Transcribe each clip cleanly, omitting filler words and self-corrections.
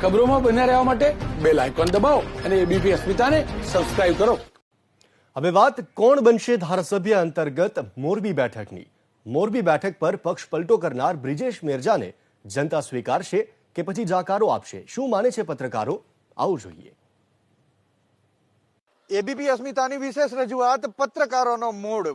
ખબરોમાં બન્યા રહેવા માટે બેલ આઇકોન દબાવો અને એબીપી અસ્મિતાને સબસ્ક્રાઇબ કરો. હવે વાત કોણ બનશે ધારાસભ્ય અંતર્ગત મોરબી બેઠકની. મોરબી બેઠક પર પક્ષ પલટો કરનાર બ્રિજેશ મેરજાને જનતા સ્વીકારશે કે પછી જાકારો આપશે? શું માને છે પત્રકારો? આવું જોઈએ. એબીપી અસ્મિતાની વિશેષ રજૂઆત પત્રકારોનો મૂડ.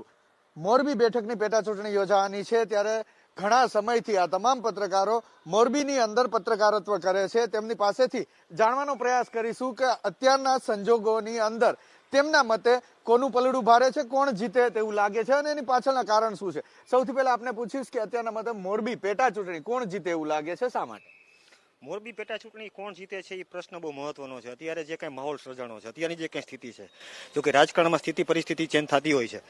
મોરબી બેઠકની પેટા ચૂંટણી યોજાવાની છે ત્યારે ઘણા સમયથી આ તમામ પત્રકારો મોરબીની અંદર પત્રકારત્વ કરે છે. તેમની પાસેથી જાણવાનો પ્રયાસ કરીશું કે અત્યારના સંજોગોની અંદર તેમના મતે કોનું પલડું ભારે છે, કોણ જીતે તેવું લાગે છે અને એની પાછળના કારણ શું છે. સૌથી પહેલા આપને પૂછીશ કે અત્યારના મતે મોરબી પેટા ચૂંટણી કોણ જીતે એવું લાગે છે, શા માટે? મોરબી પેટા ચૂંટણી કોણ જીતે છે એ પ્રશ્ન બહુ મહત્વનો છે. અત્યારે જે કંઈ માહોલ સર્જાણો છે, અત્યારની જે કંઈ સ્થિતિ છે, જો કે રાજકારણમાં સ્થિતિ પરિસ્થિતિ ચેન્જ થતી હોય છે,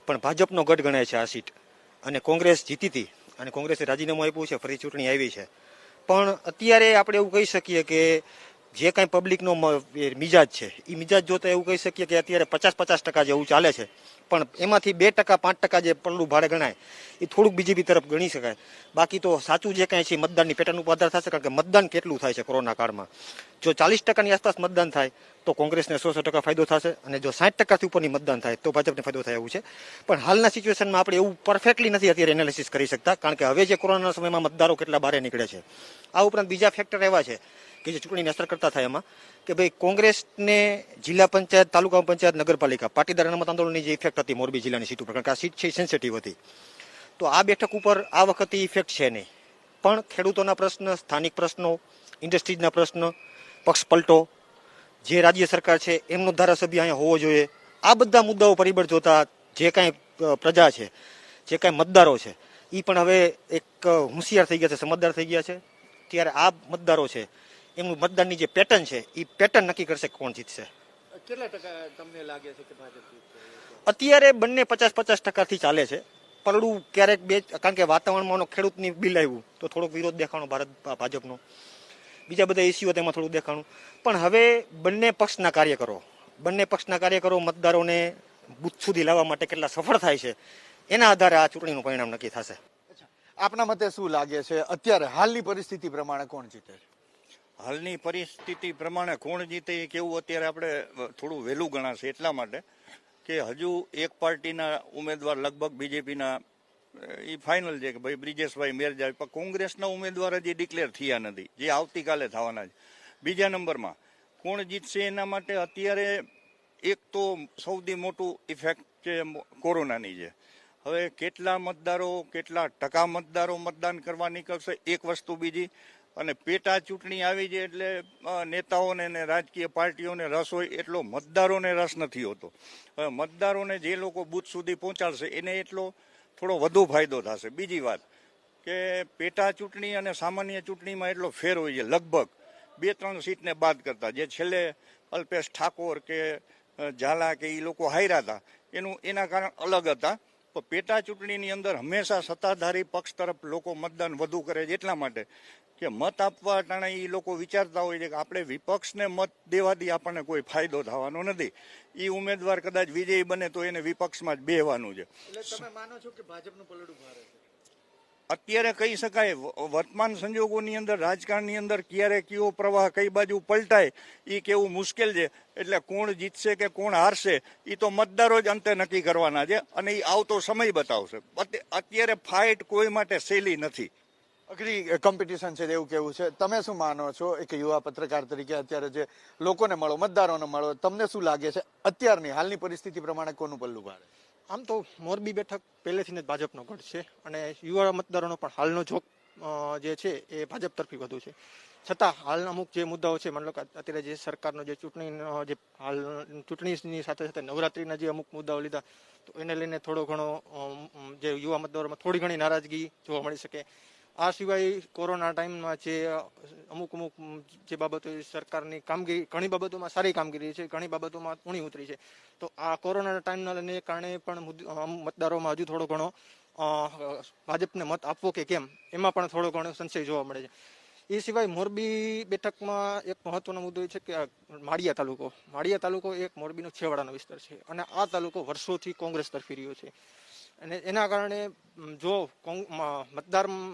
પણ ભાજપનો ગઢ ગણાય છે આ સીટ. અને કોંગ્રેસ જીતી હતી અને કોંગ્રેસે રાજીનામું આપ્યું છે, ફરી ચૂંટણી આવી છે. પણ અત્યારે આપણે એવું કહી શકીએ કે જે કાંઈ પબ્લિકનો મિજાજ છે એ મિજાજ જોતા એવું કહી શકીએ કે અત્યારે 50-50% જેવું ચાલે છે. પણ એમાંથી 2%, 5% જે પલ્લું ભાડે ગણાય એ થોડુંક બીજેપી તરફ ગણી શકાય. બાકી તો સાચું જે કાંઈ છે મતદાનની પેટર્ન ઉપર આધાર થશે, કારણ કે મતદાન કેટલું થાય છે કોરોના કાળમાં. જો 40%ની આસપાસ મતદાન થાય તો કોંગ્રેસને 100% ફાયદો થશે, અને જો 60%થી ઉપરની મતદાન થાય તો ભાજપને ફાયદો થાય એવું છે. પણ હાલના સિચ્યુએશનમાં આપણે એવું પરફેક્ટલી નથી અત્યારે એનાલિસિસ કરી શકતા, કારણ કે હવે જે કોરોનાના સમયમાં મતદારો કેટલા બહાર નીકળે છે. આ ઉપરાંત બીજા ફેક્ટર એવા છે કે જે ચૂંટણીને અસર કરતા થાય એમાં, કે ભાઈ કોંગ્રેસને જિલ્લા પંચાયત, તાલુકા પંચાયત, નગરપાલિકા પાટીદાર અનામત આંદોલનની જે ઇફેક્ટ હતી મોરબી જિલ્લાની સીટ ઉપર, કારણ કે આ સીટ છે સેન્સિટિવ હતી, તો આ બેઠક ઉપર આ વખતે ઇફેક્ટ છે નહીં. પણ ખેડૂતોના પ્રશ્ન, સ્થાનિક પ્રશ્નો, ઇન્ડસ્ટ્રીઝના પ્રશ્ન, પક્ષ પલટો, જે રાજ્ય સરકાર છે એમનો ધારાસભ્ય અહીંયા હોવો જોઈએ, આ બધા મુદ્દાઓ પરિબળ જોતા જે કાંઈ પ્રજા છે, જે કાંઈ મતદારો છે એ પણ હવે એક હોશિયાર થઈ ગયા છે, સમજદાર થઈ ગયા છે. ત્યારે આ મતદારો છે એમનું મતદાનની જે પેટર્ન છે એ પેટર્ન નક્કી કરશે કોણ જીતશે. કેટલા ટકા તમને લાગે છે કે ભાજપ જીતશે? અત્યારે બંને 50-50%થી ચાલે છે. પરડું ક્યારેક કારણ કે વાતાવરણમાં ખેડૂતની બિલ આવ્યું તો થોડોક વિરોધ દેખાણો ભાજપનો, બીજા બધા ઇસ્યુઓ તેમાં થોડું દેખાણું. પણ હવે બંને પક્ષના કાર્યકરો મતદારોને બુથ સુધી લાવવા માટે કેટલા સફળ થાય છે એના આધારે આ ચૂંટણીનું પરિણામ નક્કી થશે. આપના મતે શું લાગે છે અત્યારે હાલની પરિસ્થિતિ પ્રમાણે કોણ જીતે? હાલની પરિસ્થિતિ પ્રમાણે કોણ જીતે એ કેવું અત્યારે આપણે થોડું વહેલું ગણાશે, એટલા માટે કે હજુ એક પાર્ટીના ઉમેદવાર લગભગ બીજેપીના એ ફાઇનલ છે કે ભાઈ બ્રિજેશભાઈ મેરજા, પણ કોંગ્રેસના ઉમેદવાર હજી ડિક્લેર થયા નથી, જે આવતીકાલે થવાના છે. બીજા નંબરમાં કોણ જીતશે એના માટે અત્યારે એક તો સૌથી મોટું ઇફેક્ટ છે કોરોનાની છે. હવે કેટલા મતદારો, કેટલા ટકા મતદારો મતદાન કરવા નીકળશે એક વસ્તુ. બીજી, અને પેટા ચૂંટણી આવી છે એટલે નેતાઓને ને રાજકીય પાર્ટીઓને રસ હોય એટલો મતદારોને રસ નથી હોતો. હવે મતદારોને જે લોકો બૂથ સુધી પહોંચાડશે એને એટલો થોડો વધુ ફાયદો થશે. બીજી વાત કે પેટા ચૂંટણી અને સામાન્ય ચૂંટણીમાં એટલો ફેર હોય છે, લગભગ 2-3 સીટને બાદ કરતા. જે છેલ્લે અલ્પેશ ઠાકોર કે ઝાલા કે એ લોકો હાર્યા હતા એના કારણ અલગ હતા. પણ પેટા ચૂંટણીની અંદર હંમેશા સત્તાધારી પક્ષ તરફ લોકો મતદાન વધુ કરે છે, એટલા માટે કે મત આપવા ટાણે એ લોકો વિચારતા હોય છે કે આપણે વિપક્ષને મત દેવાથી આપણને કોઈ ફાયદો થવાનો નથી. એ ઉમેદવાર કદાચ વિજયી બને તો એને વિપક્ષમાં જ બેહવાનું છે. એટલે તમે માનો છો કે ભાજપનું પલડું ભારે છે? અત્યારે કહી શકાય વર્તમાન સંજોગોની અંદર, રાજકારણની અંદર ક્યારે કયો પ્રવાહ કઈ બાજુ પલટાય એ કેવું મુશ્કેલ છે. એટલે કોણ જીતશે કે કોણ હારશે એ તો મતદારો જ અંતે નક્કી કરવાના છે, અને એ આવતો સમય બતાવશે. અત્યારે ફાઇટ કોઈ માટે સહેલી નથી. અઘરી કોમ્પિટિશન છે એવું કેવું છે. તમે શું માનો છો એક યુવા પત્રકાર તરીકે? અત્યારે જે લોકોને મળો, મતદારોને મળો, તમને શું લાગે છે અત્યારની હાલની પરિસ્થિતિ પ્રમાણે કોનું પલ્લું ભારે? આમ તો મોરબી બેઠક પહેલેથી જ ભાજપનો ગઢ છે, અને યુવા મતદારોનો પણ હાલનો ઝોક જે છે એ ભાજપ તરફી વધુ છે. છતાં હાલ અમુક જે મુદ્દાઓ છે, માની લો કે અત્યારે જે સરકારનો જે ચૂંટણીની સાથે સાથે નવરાત્રીના જે અમુક મુદ્દાઓ લીધા, તો એને લઈને થોડો ઘણો જે યુવા મતદારોમાં થોડી ઘણી નારાજગી જોવા મળી શકે. આ સિવાય કોરોના ટાઈમમાં જે અમુક જે બાબતો સરકારની કામગીરી, ઘણી બાબતોમાં સારી કામગીરી છે, ઘણી બાબતોમાં ઊણી ઉતરી છે. તો આ કોરોનાના ટાઈમના કારણે પણ મતદારોમાં હજુ થોડો ઘણો ભાજપને મત આપવો કે કેમ એમાં પણ થોડો ઘણો સંશય જોવા મળે છે. એ સિવાય મોરબી બેઠકમાં એક મહત્વનો મુદ્દો એ છે કે માળિયા તાલુકો એક મોરબીનો છેવાડાનો વિસ્તાર છે, અને આ તાલુકો વર્ષોથી કોંગ્રેસ તરફી રહ્યો છે. અને એના કારણે જો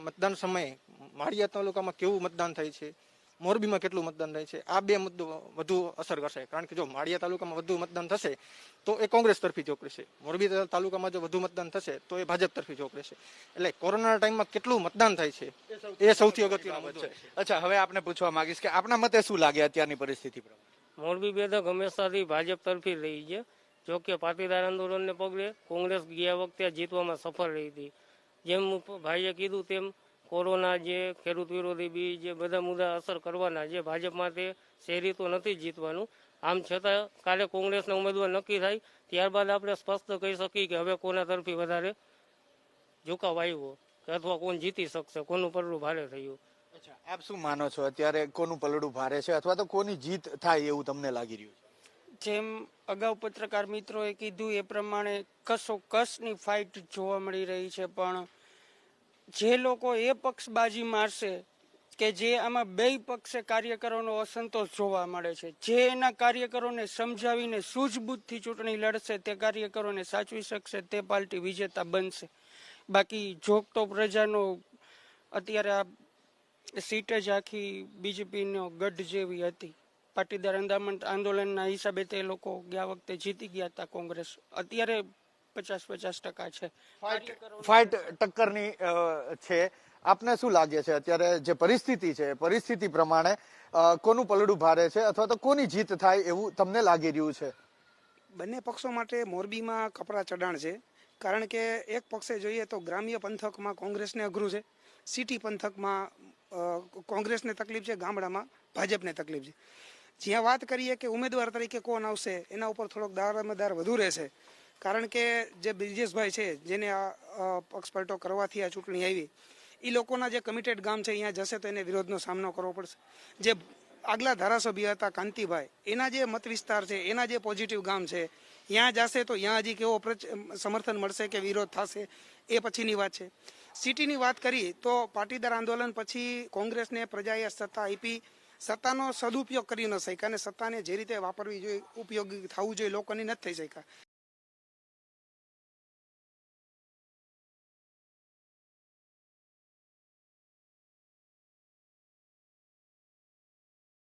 મતદાન સમયે માળિયા તાલુકામાં કેવું મતદાન થાય છે, મોરબીમાં કેટલું મતદાન થાય છે, આ બે મુદ્દો વધુ અસર કરશે. કારણ કે જો માળિયા તાલુકામાં વધુ મતદાન થશે તો એ કોંગ્રેસ તરફી ઝોક રહેશે, મોરબી તાલુકામાં જો વધુ મતદાન થશે તો એ ભાજપ તરફી ઝોક રહેશે. એટલે કોરોનાના ટાઈમમાં કેટલું મતદાન થાય છે એ સૌથી અગત્યનો મુદ્દો છે. અચ્છા, હવે આપને પૂછવા માંગીશ કે આપના મતે શું લાગે અત્યારની પરિસ્થિતિ પ્રમાણે? મોરબી બેઠક હંમેશાથી ભાજપ તરફી રહી છે. જોકે પાટીદાર આંદોલનને પગલે કોંગ્રેસ ગયા વખતે જીતવામાં સફળ રહી હતી. જેમ ભાઈએ કીધું તેમ કોરોના જે ખેડૂત વિરોધી બી જે બધા મુદ્દા અસર કરવાના છે ભાજપમાં, તે શહેરી તો નથી જીતવાનું. આમ છતાં કાલે કોંગ્રેસના ઉમેદવાર નક્કી થાય ત્યારબાદ આપણે સ્પષ્ટ કહી શકીએ કે હવે કોના તરફી વધારે ઝુકાવ આવ્યો કે અથવા કોણ જીતી શકશે, કોનું પલડું ભારે થયું. અચ્છા, આપ શું માનો છો અત્યારે કોનું પલડું ભારે છે અથવા તો કોની જીત થાય એવું તમને લાગી રહ્યું છે? જેમ અગાઉ પત્રકાર મિત્રોએ કીધું એ પ્રમાણે કસોકસની ફાઇટ જોવા મળી રહી છે, પણ જે લોકો એ પક્ષ બાજી મારશે કે જે આમાં બે પક્ષે કાર્યકરોનો અસંતોષ જોવા મળે છે, જે એના કાર્યકરોને સમજાવીને સૂઝબૂઝથી ચૂંટણી લડશે તે કાર્યકરોને સાચવી શકશે, તે પાર્ટી વિજેતા બનશે. બાકી જોગતો પ્રજાનો અત્યારે આ સીટ જ આખી બીજેપીનો ગઢ જેવી હતી. પાટીદાર આંદોલનના હિસાબે તે લોકો ગયા વખતે જીતી ગયા હતા કોંગ્રેસ, અત્યારે 50-50% છે. ફાઇટ ટક્કરની છે. આપને શું લાગે છે અત્યારે જે પરિસ્થિતિ છે પરિસ્થિતિ પ્રમાણે કોનું પલડું ભારે છે અથવા તો કોની જીત થાય એવું તમને લાગી રહ્યું છે? બંને પક્ષો માટે મોરબીમાં કપરા ચડાણ છે. કારણ કે એક પક્ષે જોઈએ તો ગ્રામ્ય પંથકમાં કોંગ્રેસને અઘરું છે, સિટી પંથકમાં કોંગ્રેસને તકલીફ છે, ગામડામાં ભાજપને તકલીફ છે. જ્યાં વાત કરીએ કે ઉમેદવાર તરીકે કોણ આવશે એના ઉપર થોડોક દારોમદાર વધુ રહેશે. કારણ કે જે બ્રિજેશભાઈ છે જેને આ પક્ષ પલટો કરવાથી આ ચૂંટણી આવી, એ લોકોના જે કમિટેડ ગામ છે અહીંયા જશે તો એને વિરોધનો સામનો કરવો પડશે. જે આગલા ધારાસભ્ય હતા કાંતિભાઈ, એના જે મત વિસ્તાર છે, એના જે પોઝિટિવ ગામ છે, ત્યાં જશે તો ત્યાં હજી કેવો સમર્થન મળશે કે વિરોધ થશે એ પછીની વાત છે. સિટીની વાત કરીએ તો પાટીદાર આંદોલન પછી કોંગ્રેસને પ્રજાએ સત્તા આપી, સત્તાનો સદુપયોગ કરી ન શક્યા અને સત્તાને જે રીતે વાપરવી જોઈએ, ઉપયોગી થવું જોઈએ લોકોની નથી થઈ શક્યા.